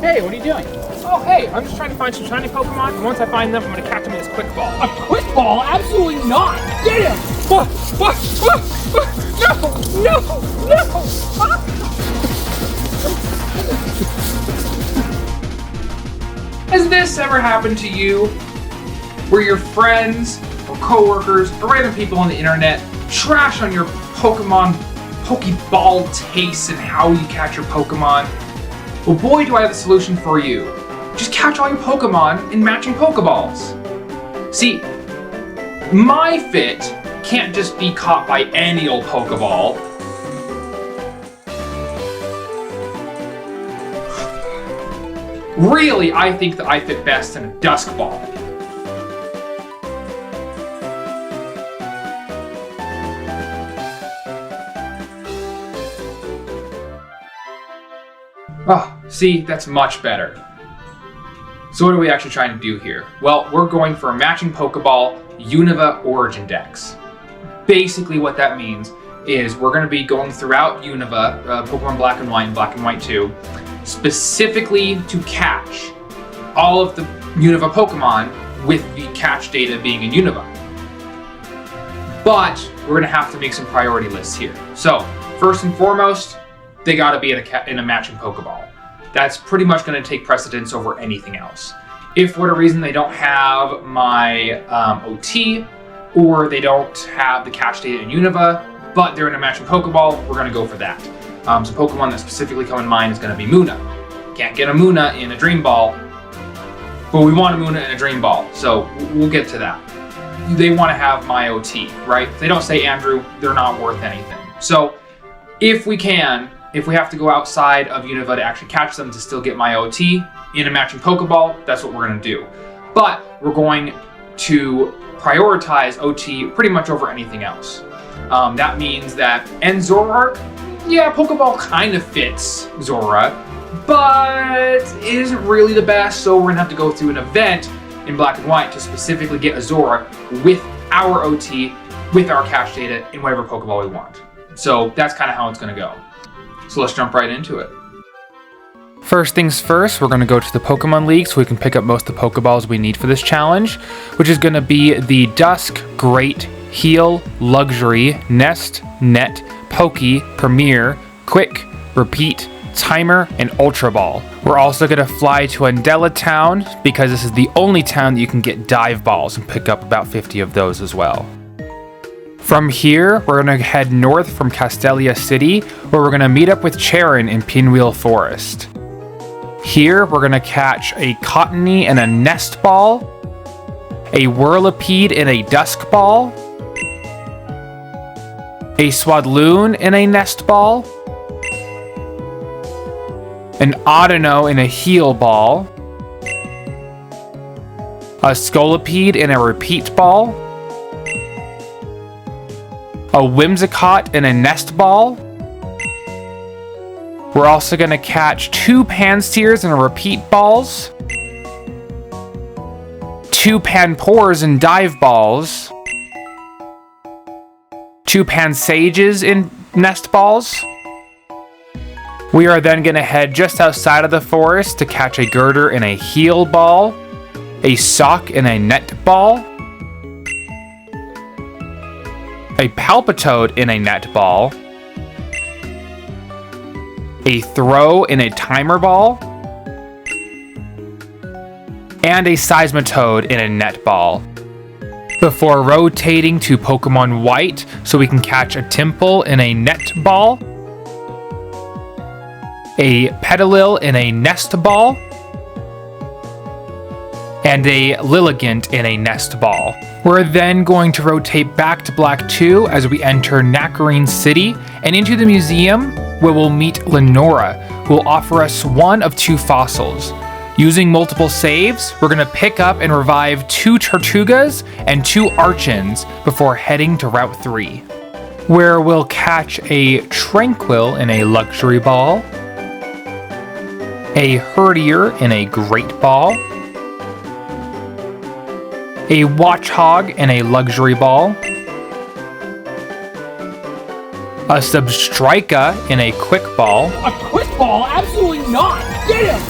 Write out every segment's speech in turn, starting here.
Hey, what are you doing? Oh, hey, I'm just trying to find some shiny Pokemon, and once I find them, I'm gonna catch them with this quick ball. A quick ball? Absolutely not! Get him! What? No! Has this ever happened to you? Where your friends or coworkers or random people on the internet trash on your Pokéball tastes and how you catch your Pokemon? Well, boy, do I have a solution for you. Just catch all your Pokemon in matching Pokeballs. See, my fit can't just be caught by any old Pokeball. Really, I think that I fit best in a Dusk Ball. Oh, see, that's much better. So what are we actually trying to do here? Well, we're going for a matching Pokeball Unova Origin Dex. Basically what that means is we're going to be going throughout Unova, Pokemon Black and White and Black and White 2, specifically to catch all of the Unova Pokemon with the catch data being in Unova. But we're going to have to make some priority lists here. So, first and foremost, they got to be in a matching Pokeball. That's pretty much going to take precedence over anything else. If for whatever reason they don't have my OT, or they don't have the catch data in Unova, but they're in a matching Pokeball, we're going to go for that. So Pokemon that specifically come in mind is going to be Muna. Can't get a Muna in a Dream Ball, but we want a Muna in a Dream Ball, so we'll get to that. They want to have my OT, right? If they don't say Andrew, they're not worth anything. So if we have to go outside of Unova to actually catch them to still get my OT in a matching Pokeball, that's what we're going to do. But we're going to prioritize OT pretty much over anything else. That means that, and Zoroark, yeah, Pokeball kind of fits Zora, but it isn't really the best, so we're going to have to go through an event in Black and White to specifically get a Zora with our OT, with our catch data, in whatever Pokeball we want. So that's kind of how it's going to go. So let's jump right into it. First things first, we're going to go to the Pokemon League so we can pick up most of the Pokeballs we need for this challenge, which is going to be the Dusk, Great, Heal, Luxury, Nest, Net, Poke, Premier, Quick, Repeat, Timer, and Ultra Ball. We're also going to fly to Undella Town because this is the only town that you can get dive balls and pick up about 50 of those as well. From here, we're going to head north from Castelia City, where we're going to meet up with Charon in Pinwheel Forest. Here, we're going to catch a Cottony and a Nest Ball, a Whirlipede and a Dusk Ball, a Swadloon and a Nest Ball, an Audino and a Heal Ball, a Scolipede and a Repeat Ball, a Whimsicott and a Nest Ball. We're also going to catch 2 Panseers and a Repeat Balls, 2 Panpours and Dive Balls, 2 Pansages in Nest Balls. We are then going to head just outside of the forest to catch a Girder and a Heal Ball, a Sock and a Net Ball, a Palpitoad in a Net Ball, a Throw in a Timer Ball, and a Seismitoad in a Net Ball. Before rotating to Pokemon White so we can catch a Timple in a Net Ball, a Petalil in a Nest Ball, and a Lilligant in a Nest Ball. We're then going to rotate back to Black 2 as we enter Nakarine City and into the museum where we'll meet Lenora, who will offer us one of 2 fossils. Using multiple saves, we're going to pick up and revive 2 Tortugas and 2 Archons before heading to Route 3, where we'll catch a Tranquil in a Luxury Ball, a Herdier in a Great Ball, a Watchog in a Luxury Ball, a Substrika in a Quick Ball. A Quick Ball? Absolutely not! Get him!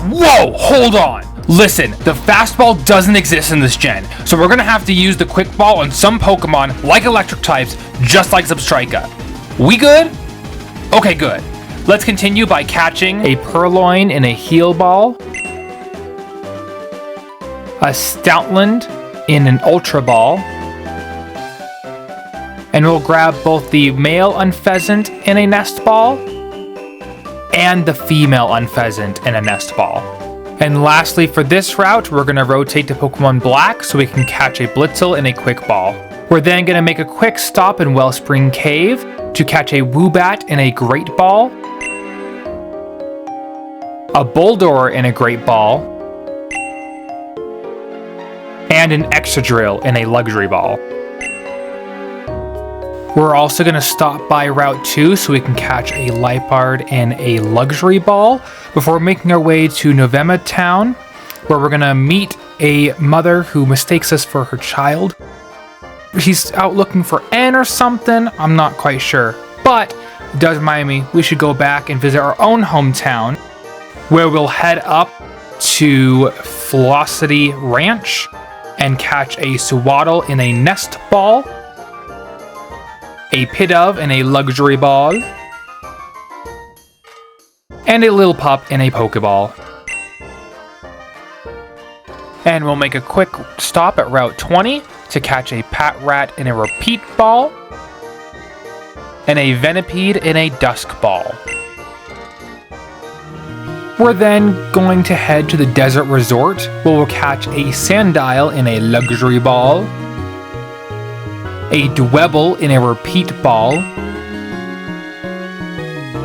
Whoa, hold on. Listen, the fastball doesn't exist in this gen, so we're gonna have to use the quick ball on some Pokemon like electric types, just like Substrika. We good? Okay, good. Let's continue by catching a Purloin in a Heal Ball, a Stoutland in an Ultra Ball, and we'll grab both the male Unpheasant in a Nest Ball and the female Unpheasant in a Nest Ball. And lastly, for this route, we're going to rotate to Pokemon Black so we can catch a Blitzel in a Quick Ball. We're then going to make a quick stop in Wellspring Cave to catch a Woobat in a Great Ball, a Bulldor in a Great Ball, and an Excadrill in a Luxury Ball. We're also going to stop by Route 2 so we can catch a Liepard in a Luxury Ball before making our way to Novema Town, where we're going to meet a mother who mistakes us for her child. She's out looking for Anne or something, I'm not quite sure. But it does remind me we should go back and visit our own hometown, where we'll head up to Velocity Ranch and catch a Sewaddle in a Nest Ball, a Pidove in a Luxury Ball, and a Little Pup in a Pokéball. And we'll make a quick stop at Route 20 to catch a Patrat in a Repeat Ball, and a Venipede in a Dusk Ball. We're then going to head to the Desert Resort, where we'll catch a Sandile in a Luxury Ball, a Dwebble in a Repeat Ball,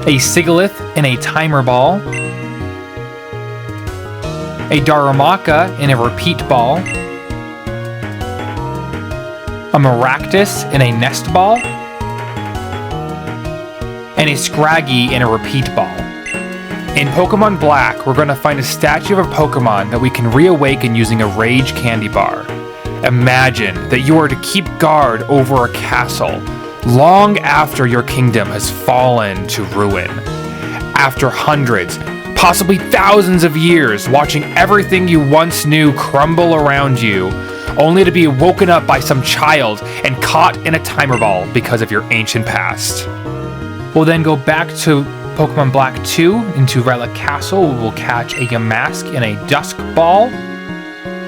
a Sigilyph in a Timer Ball, a Darumaka in a Repeat Ball, a Maractus in a Nest Ball, and a Scraggy in a Repeat Ball. In Pokemon Black, we're going to find a statue of a Pokemon that we can reawaken using a Rage Candy Bar. Imagine that you are to keep guard over a castle long after your kingdom has fallen to ruin. After hundreds, possibly thousands of years watching everything you once knew crumble around you, only to be woken up by some child and caught in a timer ball because of your ancient past. We'll then go back to Pokemon Black 2 into Relic Castle. We'll catch a Yamask in a Dusk Ball.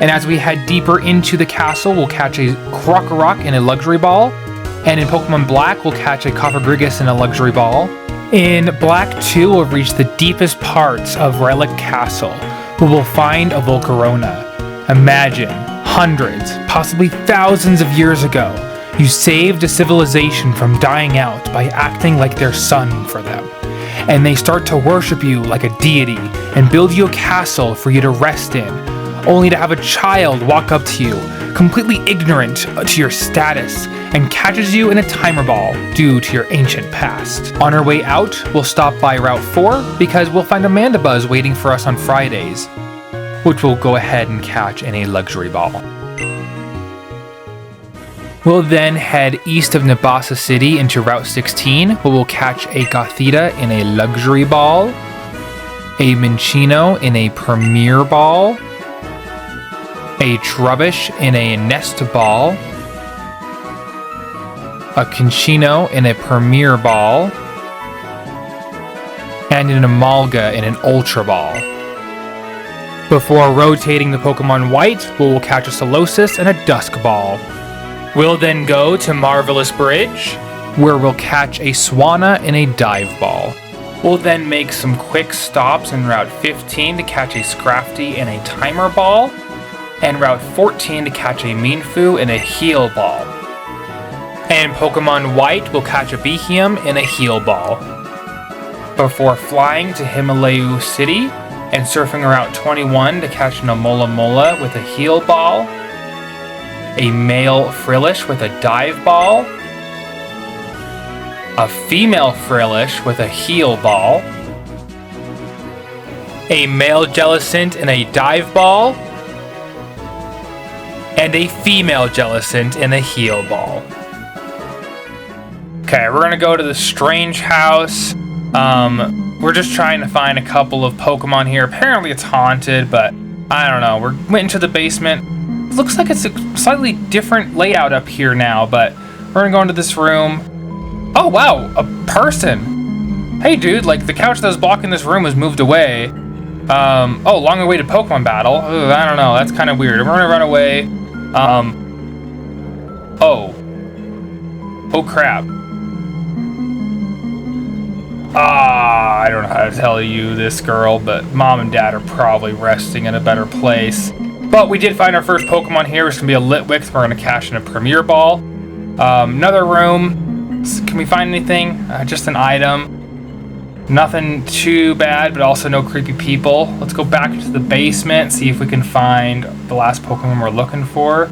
And as we head deeper into the castle, we'll catch a Krokorok in a Luxury Ball. And in Pokemon Black, we'll catch a Cofagrigus in a Luxury Ball. In Black 2, we'll reach the deepest parts of Relic Castle, where we'll find a Volcarona. Imagine, hundreds, possibly thousands of years ago, you saved a civilization from dying out by acting like their son for them. And they start to worship you like a deity and build you a castle for you to rest in, only to have a child walk up to you, completely ignorant to your status, and catches you in a timer ball due to your ancient past. On our way out, we'll stop by Route 4 because we'll find a Mandibuzz waiting for us on Fridays, which we'll go ahead and catch in a Luxury Ball. We'll then head east of Nabasa City into Route 16, where we'll catch a Gothita in a Luxury Ball, a Minccino in a Premier Ball, a Trubbish in a Nest Ball, a Conchino in a Premier Ball, and an Amalga in an Ultra Ball. Before rotating the Pokemon White, we'll catch a Solosis and a Dusk Ball. We'll then go to Marvelous Bridge, where we'll catch a Swanna in a Dive Ball. We'll then make some quick stops in Route 15 to catch a Scrafty in a Timer Ball, and Route 14 to catch a Mienfoo in a Heal Ball. And in Pokemon White, we'll catch a Beheeyem in a Heal Ball. Before flying to Himalayu City and surfing Route 21 to catch an Alomomola with a Heal Ball, a male Frillish with a Dive Ball, a female Frillish with a Heal Ball, a male Jellicent in a Dive Ball, and a female Jellicent in a Heal Ball. Okay, we're gonna go to the Strange House, We're just trying to find a couple of Pokemon here. Apparently it's haunted, but I don't know. We went into the basement. It looks like it's a slightly different layout up here now, but we're gonna go into this room. Oh wow, a person. Hey dude, like the couch that was blocking this room was moved away. Oh, long awaited Pokemon battle. Ugh, I don't know, that's kind of weird. We're gonna run away. Oh crap. I don't know how to tell you this, girl, but mom and dad are probably resting in a better place. But we did find our first Pokemon here. It's gonna be a Litwick. We're gonna cash in a Premier Ball. Another room. Can we find anything? Just an item. Nothing too bad, but also no creepy people. Let's go back into the basement, see if we can find the last Pokemon we're looking for.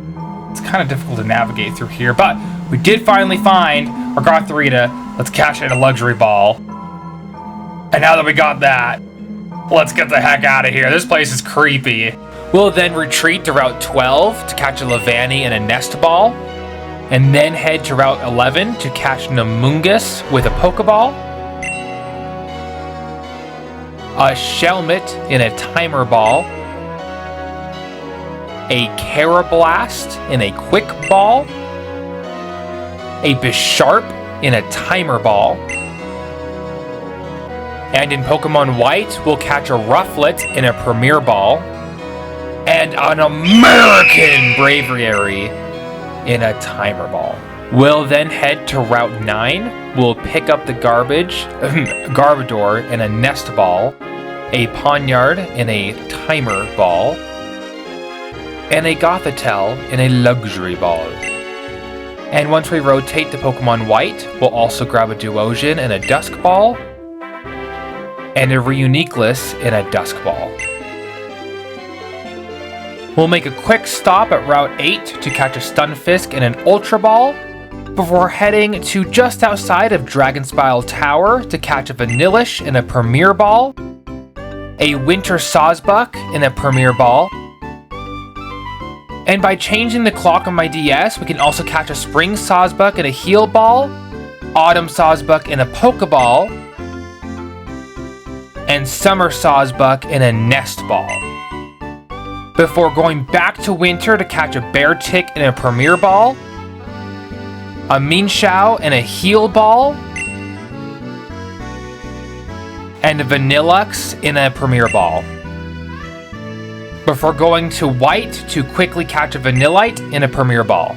It's kind of difficult to navigate through here, but we did finally find our Gothorita. Let's cash in a Luxury Ball. And now that we got that, let's get the heck out of here. This place is creepy. We'll then retreat to Route 12 to catch a Levani and a Nest Ball, and then head to Route 11 to catch an Amoonguss with a Pokeball, a Shelmet in a Timer Ball, a Carablast in a Quick Ball, a Bisharp in a Timer Ball, and in Pokemon White, we'll catch a Rufflet in a Premier Ball, and an American Braviary in a Timer Ball. We'll then head to Route 9. We'll pick up the Garbodor in a Nest Ball, a Ponyard in a Timer Ball, and a Gothitelle in a Luxury Ball. And once we rotate to Pokemon White, we'll also grab a Duosion in a Dusk Ball, and a Reuniqueless in a Dusk Ball. We'll make a quick stop at Route 8 to catch a Stunfisk in an Ultra Ball, before heading to just outside of Dragonspire Tower to catch a Vanillish in a Premier Ball, a Winter Sawsbuck in a Premier Ball, and by changing the clock on my DS, we can also catch a Spring Sawsbuck in a Heal Ball, Autumn Sawsbuck in a Pokeball, and Summer Sawsbuck in a Nest Ball, before going back to Winter to catch a Beartic in a Premier Ball, a Mienshao in a Heal Ball, and a Vanillux in a Premier Ball, before going to White to quickly catch a Vanillite in a Premier Ball.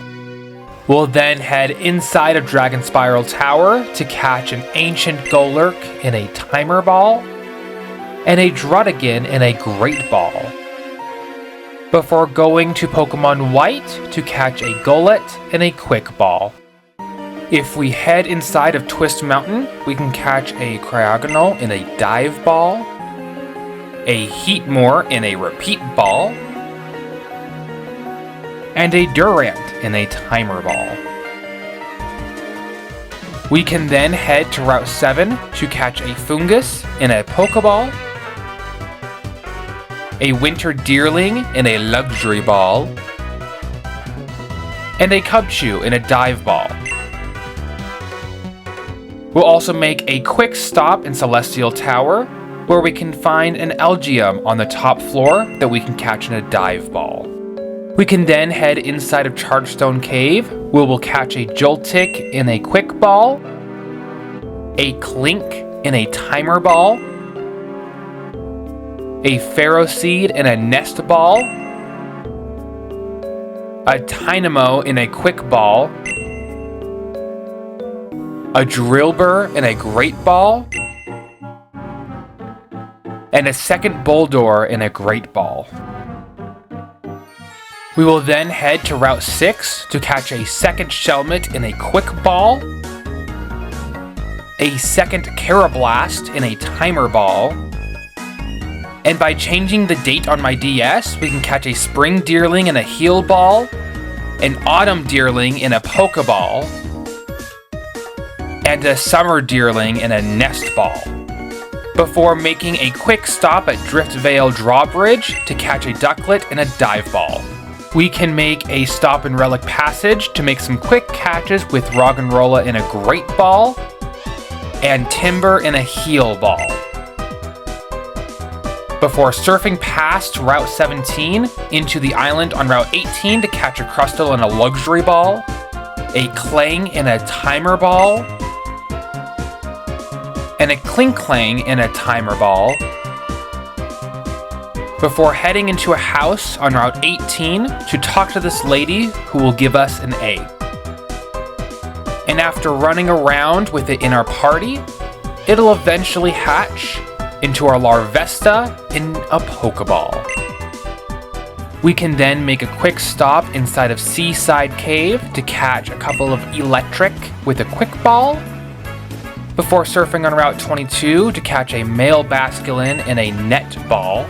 We'll then head inside of Dragonspire Tower to catch an Ancient Golurk in a Timer Ball, and a Druddigon in a Great Ball, before going to Pokemon White to catch a Golett in a Quick Ball. If we head inside of Twist Mountain, we can catch a Cryogonal in a Dive Ball, a Heatmore in a Repeat Ball, and a Durant in a Timer Ball. We can then head to Route 7 to catch a Fungus in a Pokeball, a Winter Deerling in a Luxury Ball, and a Cubchoo in a Dive Ball. We'll also make a quick stop in Celestial Tower, where we can find an Elgium on the top floor that we can catch in a Dive Ball. We can then head inside of Chargestone Cave, where we'll catch a Joltik in a Quick Ball, a Clink in a Timer Ball, a Ferroseed in a Nest Ball, a Tynamo in a Quick Ball, a Drillbur in a Great Ball, and a second Boldore in a Great Ball. We will then head to Route 6 to catch a second Shelmet in a Quick Ball, a second Carablast in a Timer Ball, and by changing the date on my DS, we can catch a Spring Deerling in a Heal Ball, an Autumn Deerling in a Pokeball, and a Summer Deerling in a Nest Ball, before making a quick stop at Driftvale Drawbridge to catch a Ducklet in a Dive Ball. We can make a stop in Relic Passage to make some quick catches with Roggenrola in a Great Ball, and Timber in a Heal Ball. Before surfing past Route 17 into the island on Route 18 to catch a Crustle in a Luxury Ball, a Clang in a Timer Ball, and a Clang in a Timer Ball, before heading into a house on Route 18 to talk to this lady who will give us an egg. And after running around with it in our party, it'll eventually hatch into our Larvesta in a Pokéball. We can then make a quick stop inside of Seaside Cave to catch a couple of Electric with a Quick Ball, before surfing on Route 22 to catch a male Basculin in a Net Ball,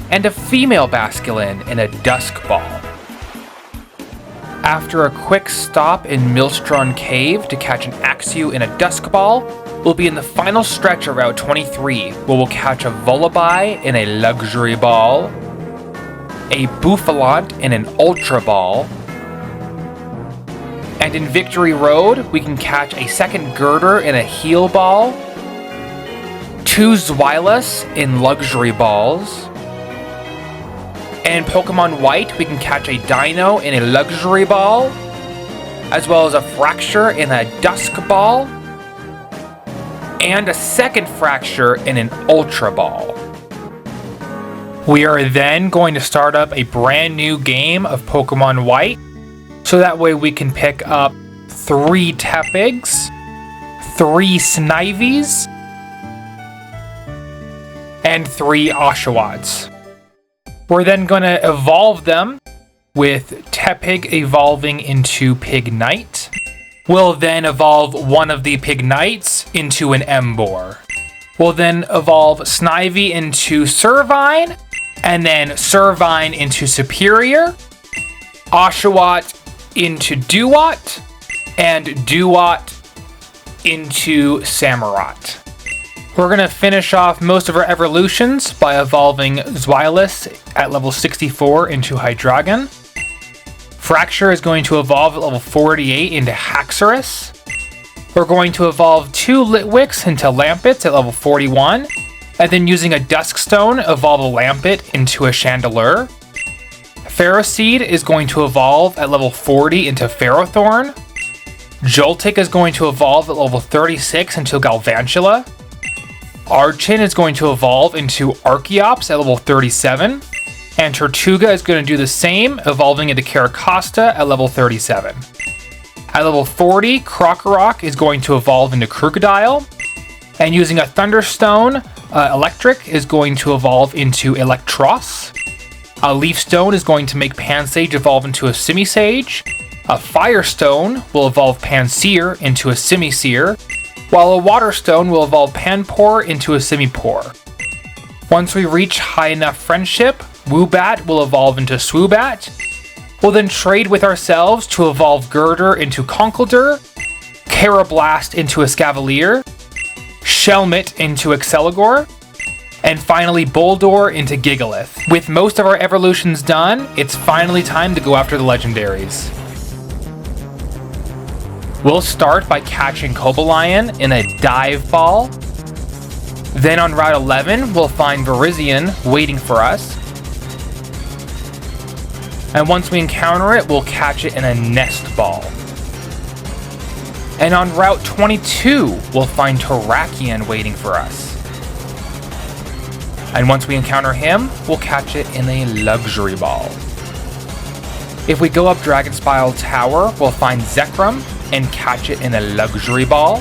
and a female Basculin in a Dusk Ball. After a quick stop in Millstron Cave to catch an Axew in a Dusk Ball, we'll be in the final stretch of Route 23, where we'll catch a Volibye in a Luxury Ball, a Bouffalant in an Ultra Ball, and in Victory Road, we can catch a second Girder in a Heal Ball, 2 Zweilous in Luxury Balls, and in Pokemon White, we can catch a Dino in a Luxury Ball, as well as a Fracture in a Dusk Ball, and a second Fracture in an Ultra Ball. We are then going to start up a brand new game of Pokemon White, so that way we can pick up 3 Tepigs, 3 Snivies, and 3 Oshawotts. We're then going to evolve them, with Tepig evolving into Pignite. We'll then evolve one of the Pignites into an Emboar. We'll then evolve Snivy into Servine, and then Servine into Superior, Oshawott into Duat, and Duat into Samurott. We're going to finish off most of our evolutions by evolving Zweilous at level 64 into Hydreigon. Fracture is going to evolve at level 48 into Haxorus. We're going to evolve 2 Litwicks into Lampets at level 41, and then using a Duskstone, evolve a Lampet into a Chandelure. Ferroseed is going to evolve at level 40 into Ferrothorn. Joltik is going to evolve at level 36 into Galvantula. Archin is going to evolve into Archeops at level 37. And Tortuga is going to do the same, evolving into Caracosta at level 37. At level 40, Krokorok is going to evolve into Krookodile. And using a Thunderstone, Electric is going to evolve into Electros. A Leaf Stone is going to make Pansage evolve into a Simisage. A Firestone will evolve Pansear into a Simisear, while a Water Stone will evolve Panpour into a Simipour. Once we reach high enough friendship, Woobat will evolve into Swoobat. We'll then trade with ourselves to evolve Girder into Conkeldurr, Carablast into Escavalier, Shelmet into Exceligor, and finally Boldore into Gigalith. With most of our evolutions done, it's finally time to go after the legendaries. We'll start by catching Cobalion in a Dive Ball. Then on Route 11, we'll find Virizion waiting for us. And once we encounter it, we'll catch it in a Nest Ball. And on Route 22, we'll find Terrakion waiting for us. And once we encounter him, we'll catch it in a Luxury Ball. If we go up Dragonspire Tower, we'll find Zekrom and catch it in a Luxury Ball.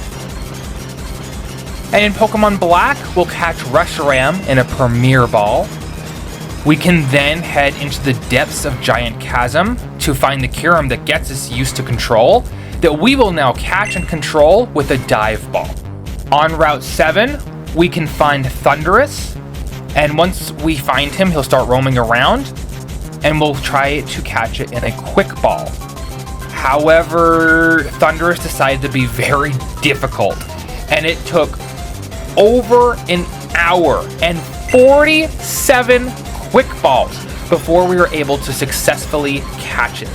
And in Pokemon Black, we'll catch Reshiram in a Premier Ball. We can then head into the depths of Giant Chasm to find the Kyurem that gets us used to control, that we will now catch and control with a Dive Ball. On Route 7, we can find Thundurus, and once we find him, he'll start roaming around, and we'll try to catch it in a Quick Ball. However, Thundurus decided to be very difficult, and it took over an hour and 47 Quick Balls before we were able to successfully catch it.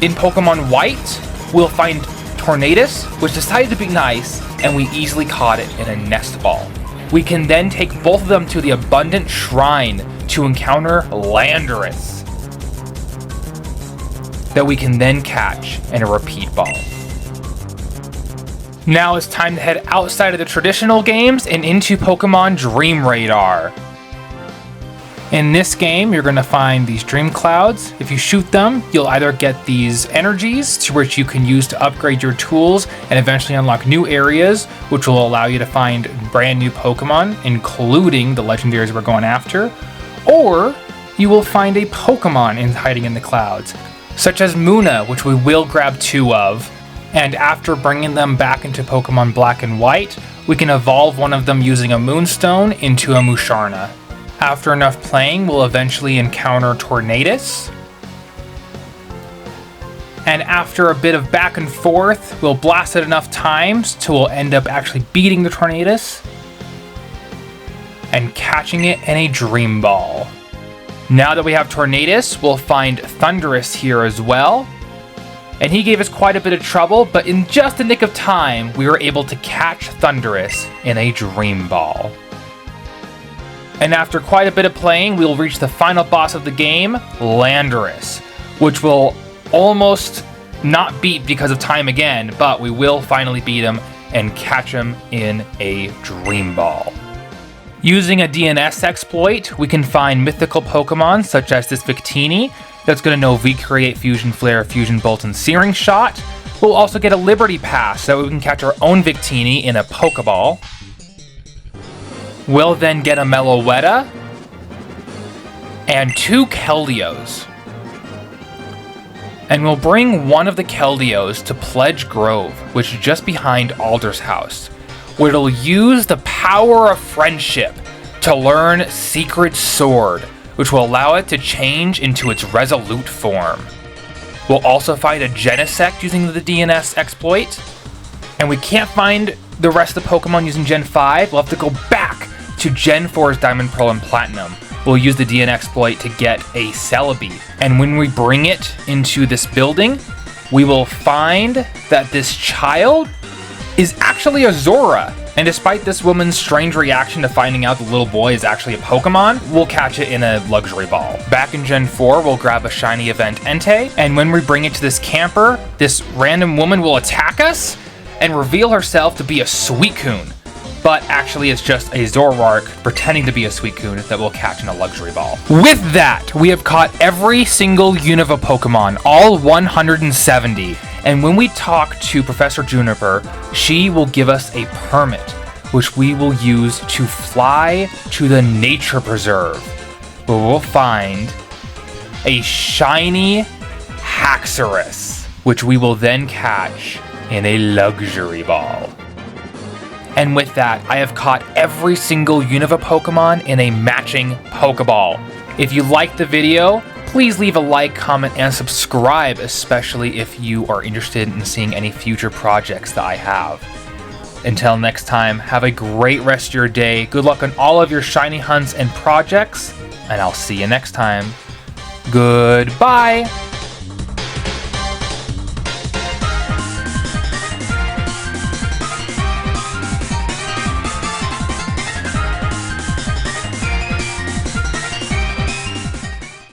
In Pokemon White, we'll find Tornadus, which decided to be nice, and we easily caught it in a nest ball. We can then take both of them to the Abundant Shrine to encounter Landorus, that we can then catch in a repeat ball. Now it's time to head outside of the traditional games and into Pokemon Dream Radar. In this game, you're going to find these dream clouds. If you shoot them, you'll either get these energies, to which you can use to upgrade your tools and eventually unlock new areas, which will allow you to find brand new Pokemon, including the legendaries we're going after. Or you will find a Pokemon hiding in the clouds, such as Muna, which we will grab 2 of. And after bringing them back into Pokemon Black and White, we can evolve one of them using a Moonstone into a Musharna. After enough playing, we'll eventually encounter Tornadus. And after a bit of back and forth, we'll blast it enough times till we'll end up actually beating the Tornadus and catching it in a Dream Ball. Now that we have Tornadus, we'll find Thundurus here as well. And he gave us quite a bit of trouble, but in just a nick of time, we were able to catch Thundurus in a Dream Ball. And after quite a bit of playing, we will reach the final boss of the game, Landorus, which will almost not beat because of time again, but we will finally beat him and catch him in a Dream Ball. Using a DNS exploit, we can find mythical Pokemon such as this Victini, that's going to know V-Create, Fusion Flare, Fusion Bolt, and Searing Shot. We'll also get a Liberty Pass so we can catch our own Victini in a Pokeball. We'll then get a Meloetta and 2 Keldeos. And we'll bring one of the Keldeos to Pledge Grove, which is just behind Alder's house, where it'll use the power of friendship to learn Secret Sword, which will allow it to change into its Resolute form. We'll also find a Genesect using the DNS exploit. And we can't find the rest of the Pokemon using Gen 5. We'll have to go back to Gen 4's Diamond, Pearl, and Platinum. We'll use the DNS exploit to get a Celebi. And when we bring it into this building, we will find that this child is actually a Zora. And despite this woman's strange reaction to finding out the little boy is actually a Pokemon, we'll catch it in a luxury ball. Back in Gen 4, we'll grab a shiny event Entei, and when we bring it to this camper, this random woman will attack us and reveal herself to be a Suicune. But actually it's just a Zoroark pretending to be a Suicune that we'll catch in a luxury ball. With that, we have caught every single Unova Pokemon, all 170. And when we talk to Professor Juniper, she will give us a permit, which we will use to fly to the Nature Preserve, where we'll find a shiny Haxorus, which we will then catch in a luxury ball. And with that, I have caught every single Unova Pokemon in a matching Pokeball. If you liked the video, please leave a like, comment, and subscribe, especially if you are interested in seeing any future projects that I have. Until next time, have a great rest of your day. Good luck on all of your shiny hunts and projects, and I'll see you next time. Goodbye!